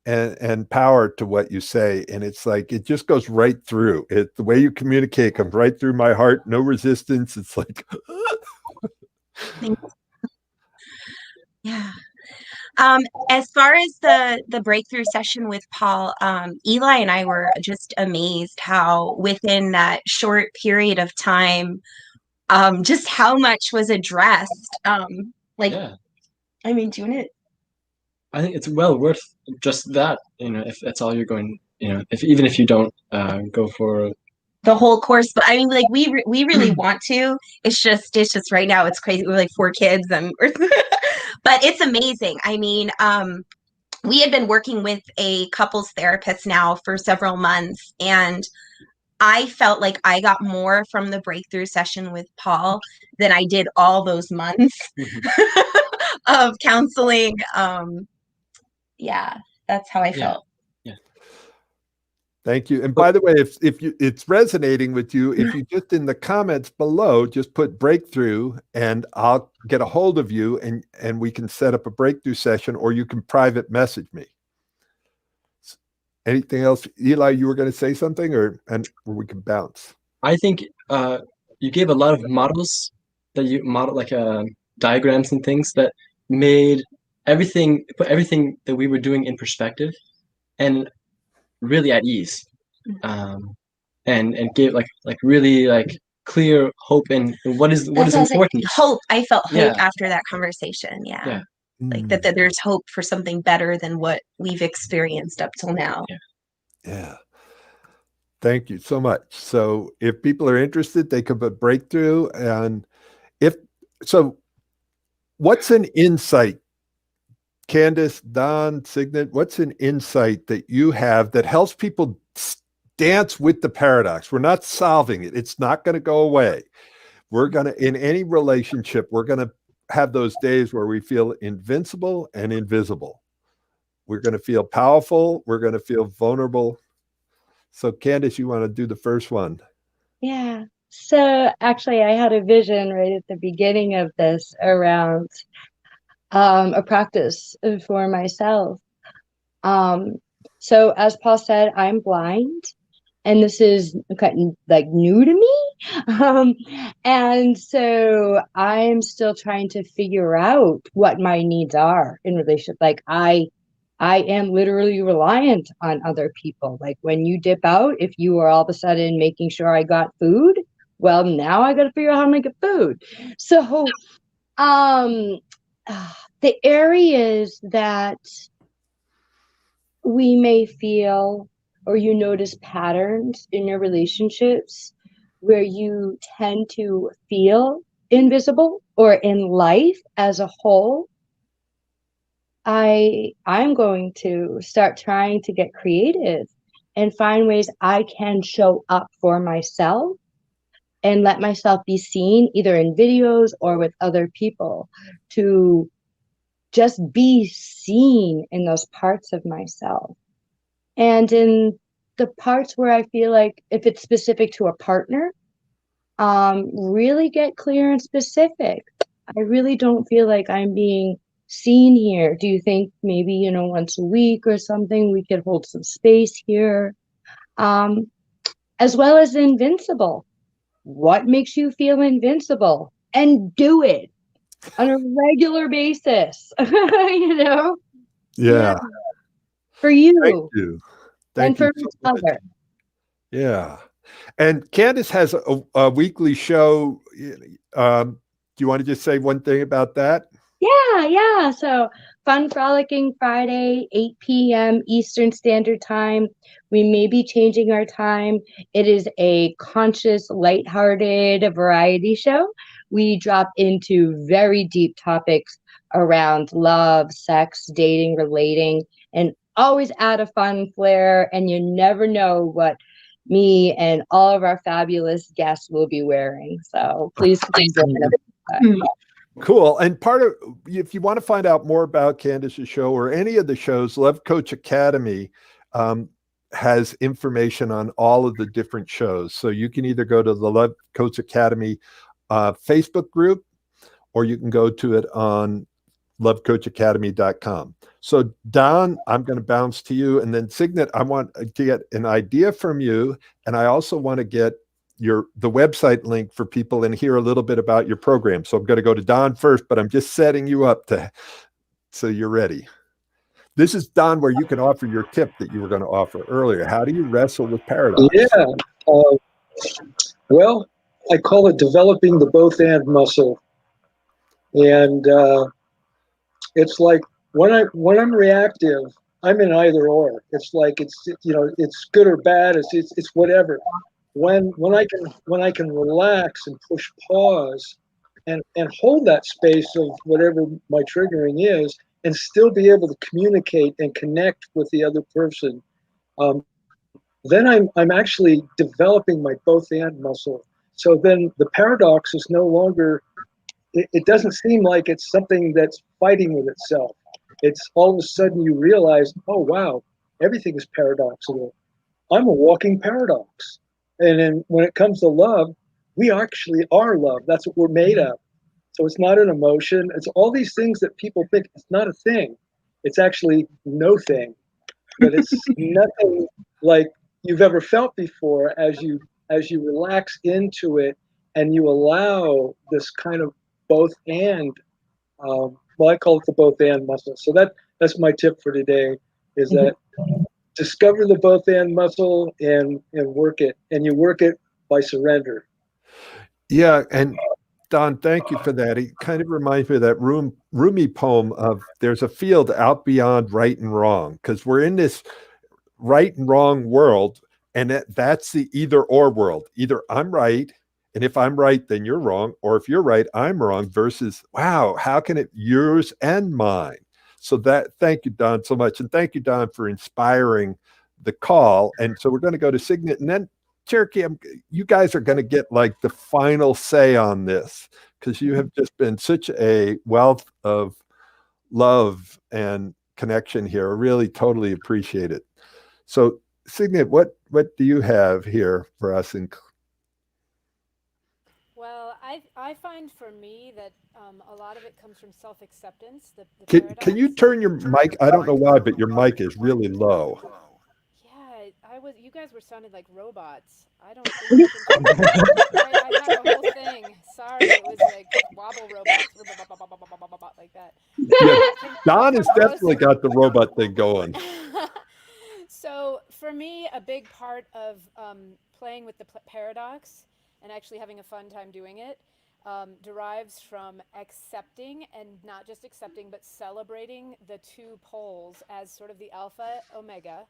and power to what you say. And it's like, it just goes right through it. The way you communicate comes right through my heart. No resistance. It's like, yeah. As far as the breakthrough session with Paul, Eli and I were just amazed how within that short period of time, just how much was addressed. I mean, do you want to? I think it's well worth just that, if that's all you're going, even if you don't go for the whole course. But I mean, like we really want to. It's just right now it's crazy. We're like 4 kids, and but it's amazing. I mean, we had been working with a couples therapist now for several months, and I felt like I got more from the breakthrough session with Paul than I did all those months of counseling. Yeah, that's how I felt. Yeah. Thank you. And by the way, if it's resonating with you, if you just in the comments below, just put breakthrough, and I'll get a hold of you, and we can set up a breakthrough session, or you can private message me. Anything else? Eli, you were going to say something, or we can bounce? I think you gave a lot of models that you model, like diagrams and things that made put everything that we were doing in perspective and really at ease, and gave like really like clear hope and what is important. Hope. I felt hope after that conversation. Yeah. Like that there's hope for something better than what we've experienced up till now. Yeah. Thank you so much. So if people are interested, they could put breakthrough. And what's an insight, Candace, Don, Signet, what's an insight that you have that helps people dance with the paradox? We're not solving it. It's not going to go away. In any relationship, we're going to have those days where we feel invincible and invisible. We're going to feel powerful. We're going to feel vulnerable. So Candace, you want to do the first one? Yeah. So actually, I had a vision right at the beginning of this around a practice for myself. So as Paul said, I'm blind, and this is like new to me. And so I'm still trying to figure out what my needs are in relationship. Like I am literally reliant on other people. Like when you dip out, if you are all of a sudden making sure I got food, well, now I got to figure out how to make it food. So, the areas that we may feel, or you notice patterns in your relationships where you tend to feel invisible, or in life as a whole, I'm going to start trying to get creative and find ways I can show up for myself and let myself be seen either in videos or with other people, to just be seen in those parts of myself. And in the parts where I feel like if it's specific to a partner, really get clear and specific. I really don't feel like I'm being seen here. Do you think maybe, once a week or something, we could hold some space here? As well as invincible. What makes you feel invincible? And do it on a regular basis, Yeah. for Thank you you. and Thank you for so each much. other. Yeah. And Candace has a weekly show. Do you want to just say one thing about that? Yeah. So Fun Frolicking Friday, 8 p.m. Eastern Standard Time. We may be changing our time. It is a conscious, lighthearted variety show. We drop into very deep topics around love, sex, dating, relating, and always add a fun flair. And you never know what me and all of our fabulous guests will be wearing. So please join us. Cool. And if you want to find out more about Candace's show or any of the shows, Love Coach Academy has information on all of the different shows. So you can either go to the Love Coach Academy Facebook group, or you can go to it on lovecoachacademy.com. So Don, I'm going to bounce to you, and then Signet, I want to get an idea from you, and I also want to get the website link for people and hear a little bit about your program. So I'm going to go to Don first, but I'm just setting you up so you're ready. This is Don, where you can offer your tip that you were going to offer earlier. How do you wrestle with paradox? Yeah. Well, I call it developing the both and muscle. And it's like when I'm reactive, I'm in either or. It's like it's good or bad. It's whatever. When I can relax and push pause and hold that space of whatever my triggering is, and still be able to communicate and connect with the other person, then I'm actually developing my both and muscle. So then the paradox is no longer, it doesn't seem like it's something that's fighting with itself. It's all of a sudden you realize, oh wow, everything is paradoxical. I'm a walking paradox. And then when it comes to love, we actually are love. That's what we're made of. So it's not an emotion. It's all these things that people think it's not a thing. It's actually no thing. But it's nothing like you've ever felt before as you relax into it and you allow this kind of both and well, I call it the both and muscle. So that's my tip for today, is that discover the both and muscle and work it, and you work it by surrender. Yeah, and Don, thank you for that. It kind of reminds me of that Rumi poem of "There's a field out beyond right and wrong," because we're in this right and wrong world, and that's the either or world. Either I'm right, and if I'm right, then you're wrong, or if you're right, I'm wrong. Versus, wow, how can it yours and mine? So thank you, Don, so much, and thank you, Don, for inspiring the call. And so we're going to go to Signet, and then Cherokee. You guys are going to get like the final say on this, because you have just been such a wealth of love and connection here. I really totally appreciate it. So, Signet, what do you have here for us? Well, I find for me that a lot of it comes from self-acceptance, the Can you paradox. turn your mic? I don't know why, but your mic is really low. Yeah, you guys were sounding like robots. I don't think I can I have a whole thing. Sorry, it was like wobble robots, like that. Yeah, I'll Don come has definitely closer. got the robot thing going. So for me, a big part of playing with the paradox and actually having a fun time doing it derives from accepting, and not just accepting, but celebrating the two poles as sort of the alpha omega.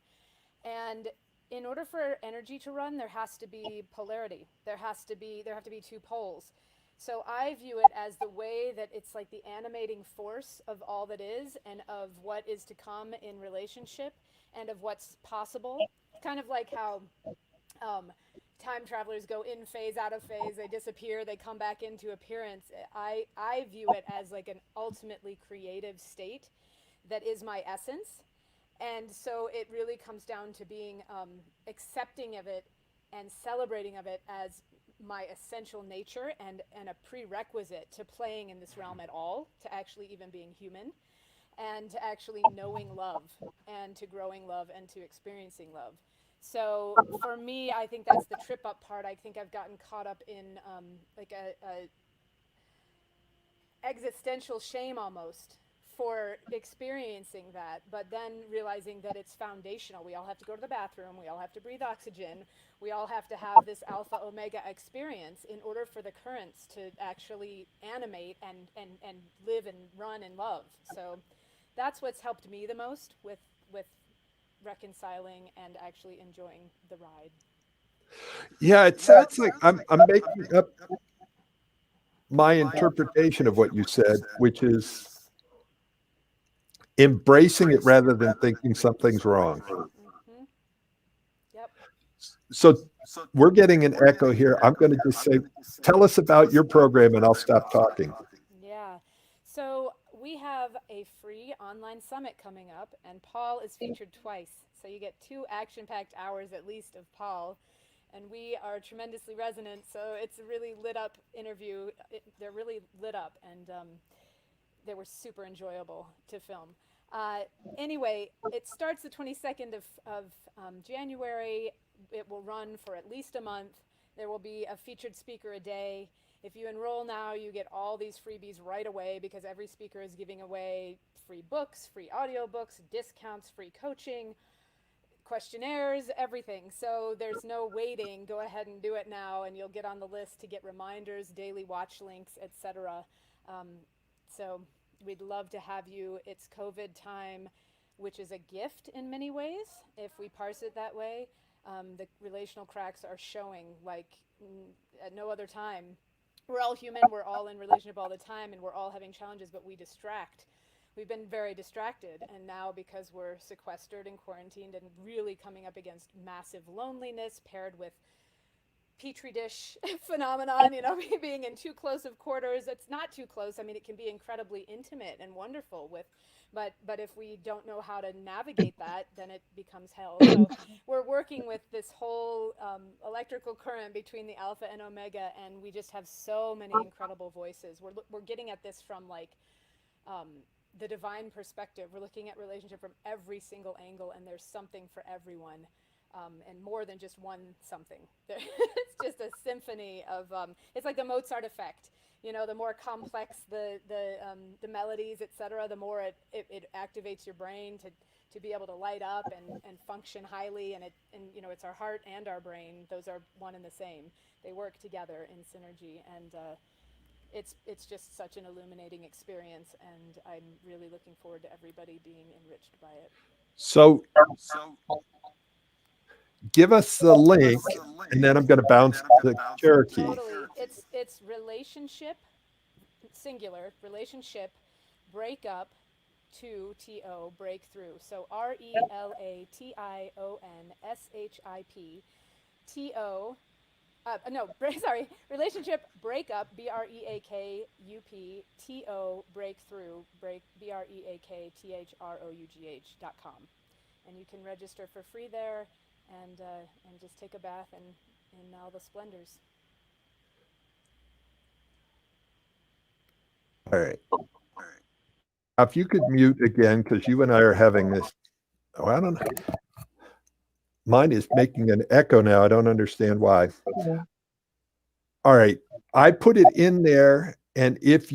And in order for energy to run, there has to be polarity. There have to be two poles. So I view it as the way that it's like the animating force of all that is and of what is to come in relationship and of what's possible. Kind of like how um, time travelers go in phase, out of phase, they disappear, they come back into appearance. I view it as like an ultimately creative state that is my essence. And so it really comes down to being accepting of it and celebrating of it as my essential nature and a prerequisite to playing in this realm at all, to actually even being human, and to actually knowing love and to growing love and to experiencing love. So for me, I think that's the trip up part. I think I've gotten caught up in like a existential shame almost for experiencing that, but then realizing that it's foundational. We all have to go to the bathroom, we all have to breathe oxygen, we all have to have this alpha omega experience in order for the currents to actually animate and live and run and love. So that's what's helped me the most with reconciling and actually enjoying the ride. Yeah, it sounds like I'm making up my interpretation of what you said, which is embracing it rather than thinking something's wrong. Mm-hmm. Yep. So we're getting an echo here. I'm going to just say, tell us about your program and I'll stop talking. Yeah. So we have a free online summit coming up, and Paul is featured twice. So you get 2 action-packed hours at least of Paul. And we are tremendously resonant, so it's a really lit up interview. They're really lit up, and they were super enjoyable to film. Anyway, it starts the 22nd of January. It will run for at least a month. There will be a featured speaker a day. If you enroll now, you get all these freebies right away because every speaker is giving away free books, free audiobooks, discounts, free coaching, questionnaires, everything. So there's no waiting. Go ahead and do it now, and you'll get on the list to get reminders, daily watch links, etc. So we'd love to have you. It's COVID time, which is a gift in many ways, if we parse it that way. The relational cracks are showing like at no other time. We're all human, we're all in relationship all the time, and we're all having challenges, but we distract. We've been very distracted, and now because we're sequestered and quarantined and really coming up against massive loneliness paired with petri dish phenomenon, being in too close of quarters. It's not too close. I mean, it can be incredibly intimate and wonderful but if we don't know how to navigate that, then it becomes hell. So we're working with this whole electrical current between the alpha and omega, and we just have so many incredible voices. We're getting at this from like the divine perspective. We're looking at relationship from every single angle, and there's something for everyone. And more than just one something. It's just a symphony of, it's like the Mozart effect. The more complex the melodies, etc., the more it activates your brain to be able to light up and function highly. And it's our heart and our brain. Those are one and the same. They work together in synergy. And it's just such an illuminating experience. And I'm really looking forward to everybody being enriched by it. So give us the link, and then I'm going to bounce to Cherokee. Totally. It's relationship, singular, relationship, breakup, to TO, breakthrough. So RELATIONSHIP, TO, relationship, breakup, BREAKUP, TO, breakthrough, BREAKTHROUGH.com. And you can register for free there. And just take a bath in all the splendors. All right. Now, if you could mute again, because you and I are having this. Oh, I don't know. Mine is making an echo now. I don't understand why. Yeah. All right. I put it in there, and if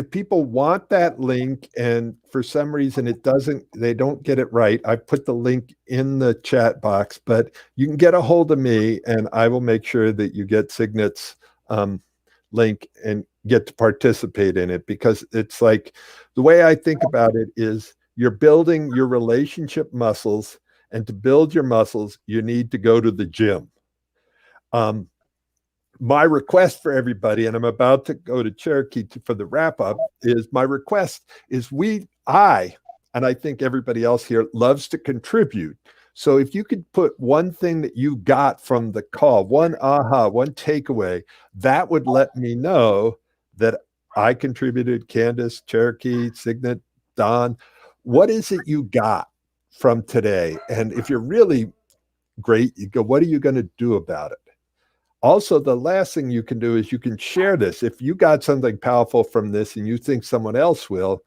people want that link and for some reason they don't get it right, I put the link in the chat box, but you can get a hold of me and I will make sure that you get Signet's link and get to participate in it, because it's like the way I think about it is you're building your relationship muscles, and to build your muscles, you need to go to the gym. my request for everybody, and I'm about to go to Cherokee for the wrap up, is my request is and I think everybody else here loves to contribute. So if you could put one thing that you got from the call, one aha, one takeaway, that would let me know that I contributed. Candace, Cherokee, Signet, Don, what is it you got from today? And if you're really great, you go, what are you going to do about it? Also, the last thing you can do is you can share this. If you got something powerful from this and you think someone else will,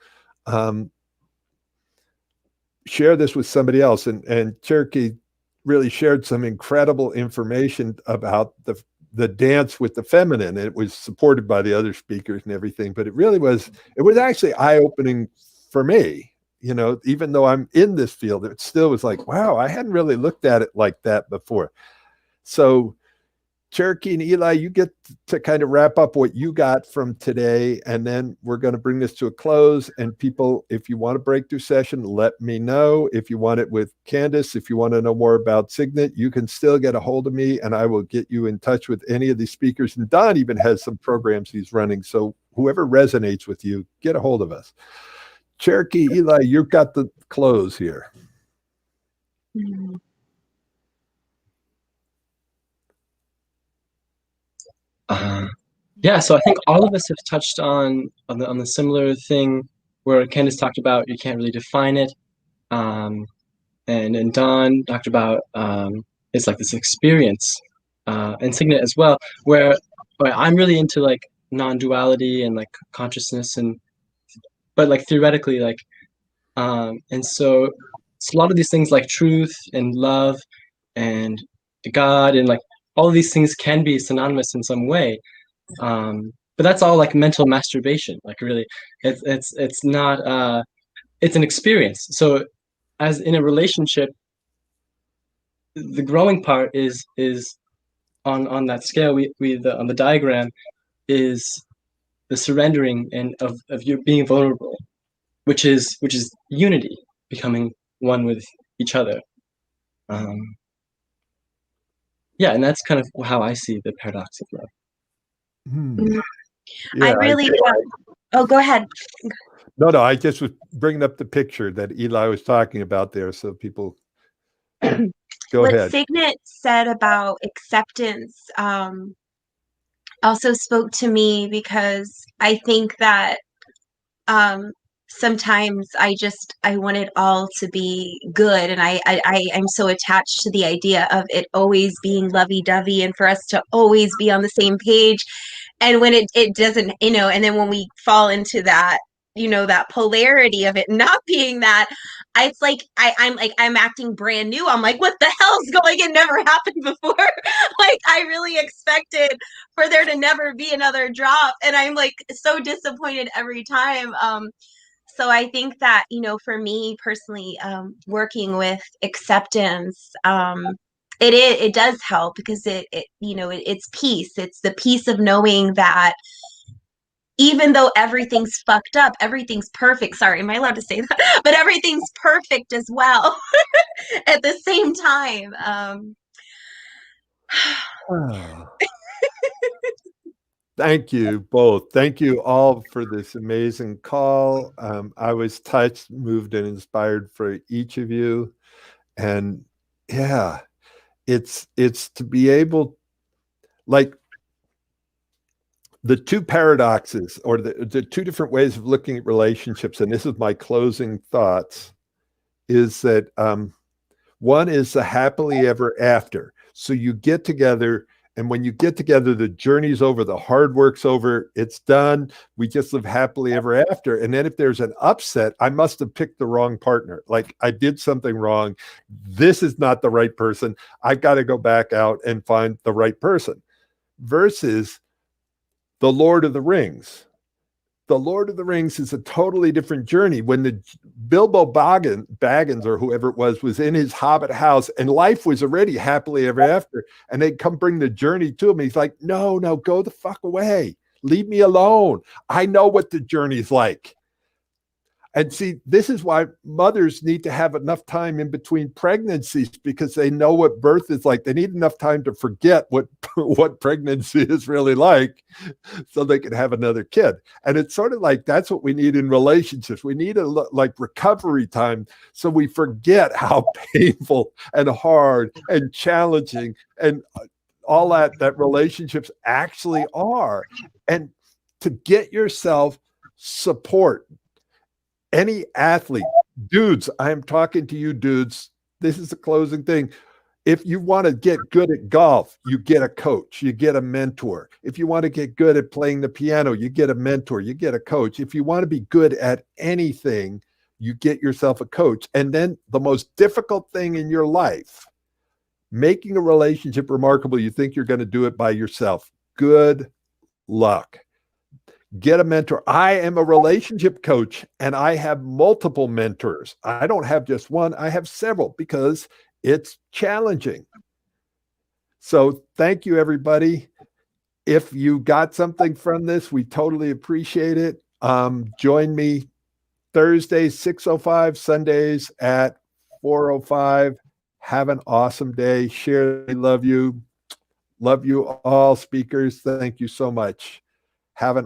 share this with somebody else. And Cherokee really shared some incredible information about the dance with the feminine. It was supported by the other speakers and everything, but it was actually eye-opening for me. You know, even though I'm in this field, it still was like, wow, I hadn't really looked at it like that before. So Cherokee and Eli, you get to kind of wrap up what you got from today, and then we're going to bring this to a close. And people, if you want a breakthrough session, let me know. If you want it with Candace, if you want to know more about Signet, you can still get a hold of me, and I will get you in touch with any of these speakers. And Don even has some programs he's running. So whoever resonates with you, get a hold of us. Cherokee, Eli, you've got the close here. Yeah, so I think all of us have touched on the similar thing where Candace talked about you can't really define it, and Don talked about it's like this experience, and Signet as well, where I'm really into like non-duality and like consciousness, but like theoretically like, and so it's a lot of these things like truth and love and God and like all of these things can be synonymous in some way. But that's all like mental masturbation. Like really, it's not. It's an experience. So, as in a relationship, the growing part is on that scale. On the diagram is the surrendering and of you being vulnerable, which is unity, becoming one with each other. Yeah, and that's kind of how I see the paradox of love. Yeah, I really. Oh, go ahead. No, I just was bringing up the picture that Eli was talking about there, so people go ahead. What Signet said about acceptance also spoke to me, because I think that sometimes I want it all to be good, and I'm so attached to the idea of it always being lovey-dovey and for us to always be on the same page. And when it doesn't, and then when we fall into that, that polarity of it not being that, it's like I'm acting brand new. I'm like, what the hell's going? It never happened before. Like I really expected for there to never be another drop, and I'm like so disappointed every time. So I think that, for me personally, working with acceptance, it does help, because it's peace. It's the peace of knowing that even though everything's fucked up, everything's perfect. Sorry, am I allowed to say that? But everything's perfect as well at the same time. Thank you both. Thank you all for this amazing call. I was touched, moved, and inspired for each of you. And yeah, it's to be able, like, the two paradoxes, or the two different ways of looking at relationships, and this is my closing thoughts, is that one is the happily ever after. So you get together, and when you get together, the journey's over, the hard work's over, it's done. We just live happily ever after. And then if there's an upset, I must have picked the wrong partner. Like I did something wrong. This is not the right person. I've got to go back out and find the right person. Versus the Lord of the Rings. The Lord of the Rings is a totally different journey. When the Bilbo Baggins or whoever it was in his hobbit house, and life was already happily ever after, and they'd come bring the journey to him. He's like, no, go the fuck away. Leave me alone. I know what the journey's like. And see, this is why mothers need to have enough time in between pregnancies, because they know what birth is like. They need enough time to forget what pregnancy is really like, so they can have another kid. And it's sort of like that's what we need in relationships. We need like recovery time, so we forget how painful and hard and challenging and all that relationships actually are. And to get yourself support. Any athlete, dudes, I am talking to you, dudes. This is the closing thing. If you want to get good at golf, you get a coach, you get a mentor. If you want to get good at playing the piano, you get a mentor, you get a coach. If you want to be good at anything, you get yourself a coach. And then the most difficult thing in your life, making a relationship remarkable, you think you're going to do it by yourself. Good luck. Get a mentor. I am a relationship coach and I have multiple mentors. I don't have just one, I have several, because it's challenging. So thank you, everybody. If you got something from this, we totally appreciate it. Join me Thursdays, 6:05, Sundays at 4:05. Have an awesome day. Share. I love you. Love you all, speakers. Thank you so much. Have an